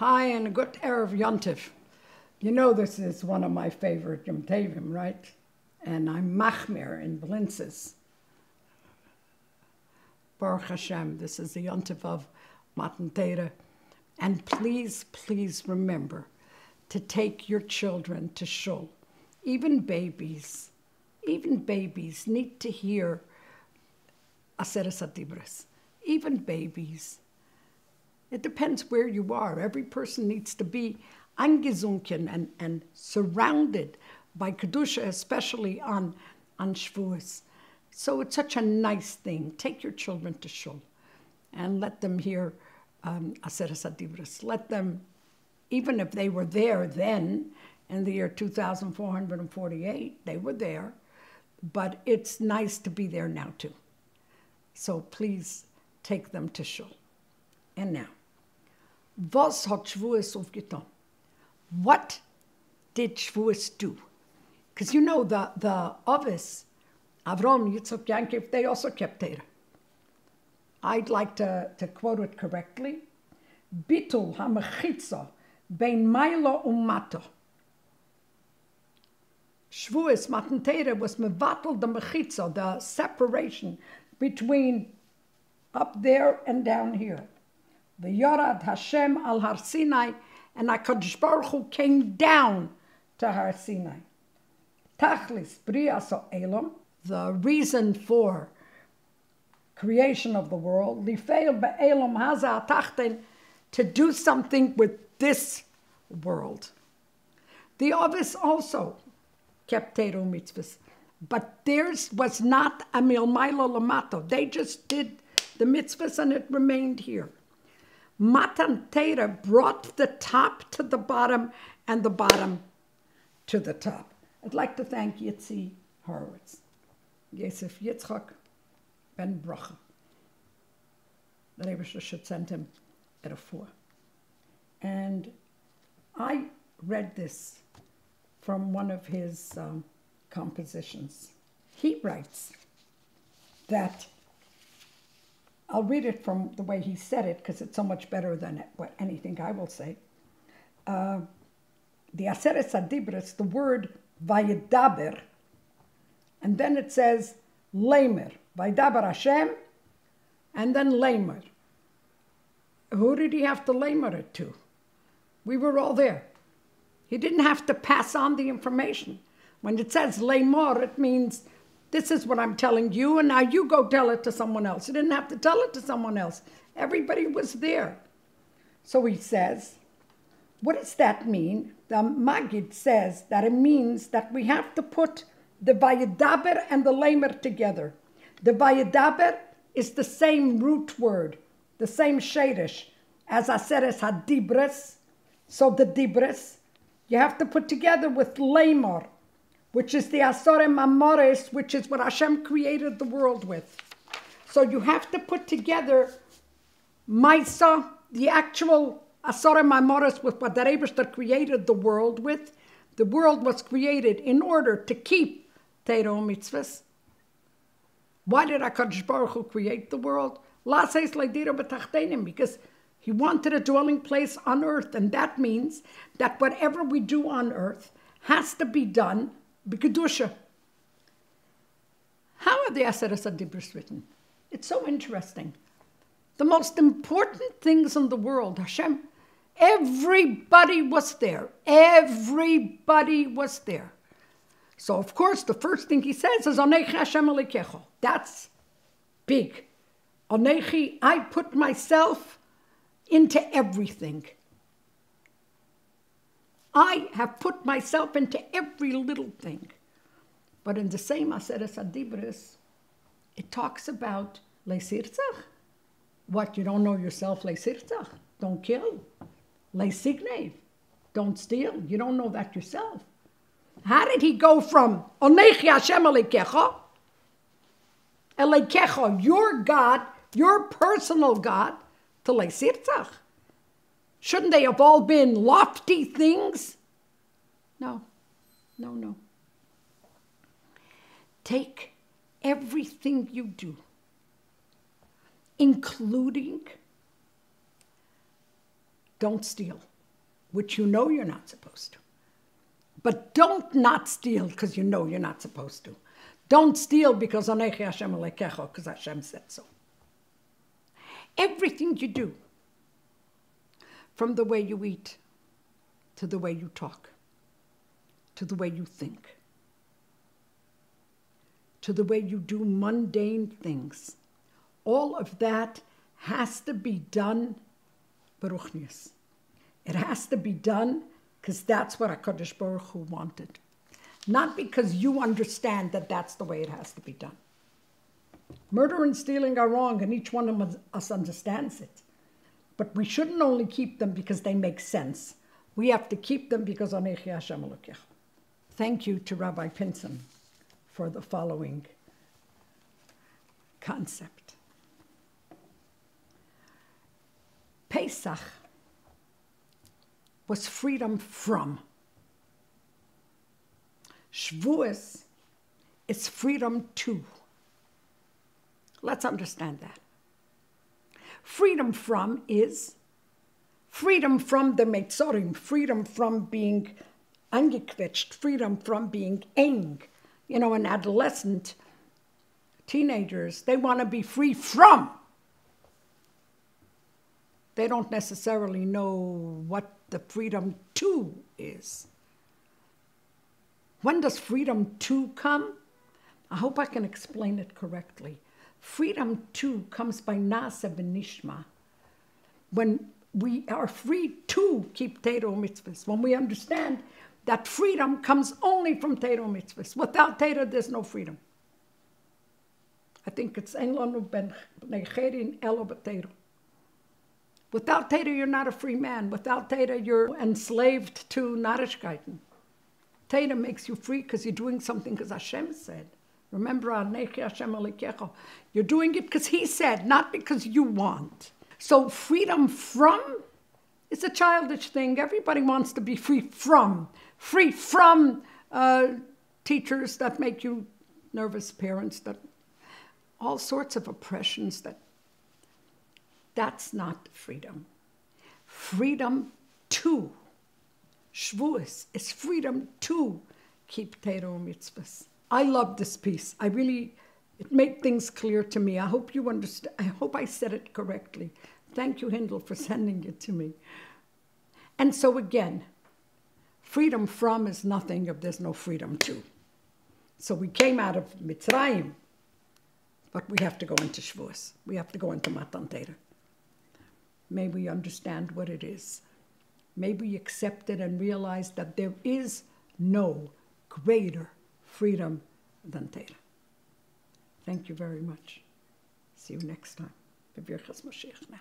Hi, and a good Erev Yontif. You know this is one of my favorite Yom Tovim, right? And I'm Machmir in Blintzes. Baruch Hashem, this is the Yontif of Matan Torah. And please, please remember to take your children to shul. Even babies need to hear Aseres HaDibros. Even babies. It depends where you are. Every person needs to be angezunken and surrounded by Kedusha, especially on Shavuos. So it's such a nice thing. Take your children to shul and let them hear Aseres HaDibros. Let them, even if they were there then, in the year 2448, they were there, but it's nice to be there now too. So please take them to shul. And now, was hat Shavuos aufgetan? What did Shavuos do? Because you know the Avos, Avram, Yitzchak, Yankov, they also kept Torah. I'd like to quote it correctly. Bitul ha-mechitza bein Mailo u'mato. Shavuos, Matan Torah, was mevatel the mechitza, the separation between up there and down here. The Yorad Hashem al Har Sinai, and HaKadosh Baruch Hu came down to Har Sinai. Tachlis Brias Ha'olam, the reason for creation of the world, Lifeil Be'elam Haza Tachten, to do something with this world. The Avos also kept Torah mitzvahs, but theirs was not a milmailo lamato. They just did the mitzvahs and it remained here. Matan Torah brought the top to the bottom and the bottom to the top. I'd like to thank Yitzi Horowitz, Yosef Yitzchak ben Bracha. The Rebbe should send him at a 4. And I read this from one of his compositions. He writes that, I'll read it from the way he said it because it's so much better than what anything I will say. The Aseres HaDibros, the word Vayedaber, and then it says Lamer, Vayedaber Hashem, and then Lamer. Who did he have to Lamer it to? We were all there. He didn't have to pass on the information. When it says Lamer, it means this is what I'm telling you, and now you go tell it to someone else. You didn't have to tell it to someone else. Everybody was there. So he says, what does that mean? The Maggid says that it means that we have to put the Vayedaber and the Lamer together. The Vayedaber is the same root word, the same Shadish as Aseres HaDibros. So the Dibros, you have to put together with Lamer, which is the Asorem Amores, which is what Hashem created the world with. So you have to put together Maisa, the actual Asorem Amores, with what the Rebbe created the world with. The world was created in order to keep Torah mitzvahs. Why did HaKadosh Baruch Hu create the world? Because he wanted a dwelling place on earth, and that means that whatever we do on earth has to be done B'Kedusha. How are the Aseres HaDibros written? It's so interesting. The most important things in the world, Hashem, everybody was there. Everybody was there. So, of course, the first thing he says is, Anochi Hashem Elokecha. That's big. Anochi, I put myself into everything. I have put myself into every little thing. But in the same Aseres HaDibros, it talks about leisirzach. What, you don't know yourself, leisirzach? Don't kill. Leisignev. Don't steal. You don't know that yourself. How did he go from Anochi Hashem Elokecha, Elokecha, your God, your personal God, to leisirzach? Shouldn't they have all been lofty things? No. Take everything you do, including don't steal. which you know you're not supposed to. But don't not steal because you know you're not supposed to. Don't steal because Anochi Hashem Elokecha, because Hashem said so. Everything you do, from the way you eat, to the way you talk, to the way you think, to the way you do mundane things, all of that has to be done beruchnius. It has to be done because that's what HaKadosh Baruch Hu wanted. Not because you understand that that's the way it has to be done. Murder and stealing are wrong, and each one of us understands it. But we shouldn't only keep them because they make sense. We have to keep them because Anochi Hashem Elokecha. Thank you to Rabbi Pinson for the following concept. Pesach was freedom from. Shavuos is freedom to. Let's understand that. Freedom from is freedom from the Meitzorim, freedom from being angequetscht, freedom from being eng. You know, an adolescent, teenagers, they want to be free from. They don't necessarily know what the freedom to is. When does freedom to come? I hope I can explain it correctly. Freedom to comes by nasa v'nishma. When we are free to keep Torah mitzvahs, when we understand that freedom comes only from Torah mitzvahs. Without Torah, there's no freedom. I think it's ein lanu ben necherin elo b'Torah. Without Torah, you're not a free man. Without Torah, you're enslaved to narishkeiten. Torah makes you free because you're doing something because Hashem said. Remember, Anochi Hashem Elokecha. You're doing it because He said, not because you want. So freedom from is a childish thing. Everybody wants to be free from. Free from teachers that make you nervous, parents, that all sorts of oppressions. That's not freedom. Freedom to. Shavuos is freedom to keep Torah mitzvahs. I love this piece. It made things clear to me. I hope you understand. I hope I said it correctly. Thank you, Hindel, for sending it to me. And so again, freedom from is nothing if there's no freedom to. So we came out of Mitzrayim, but we have to go into Shavuos. We have to go into Matan Torah. May we understand what it is. May we accept it and realize that there is no greater freedom than Torah. Thank you very much. See you next time. B'virchas Mashiach now.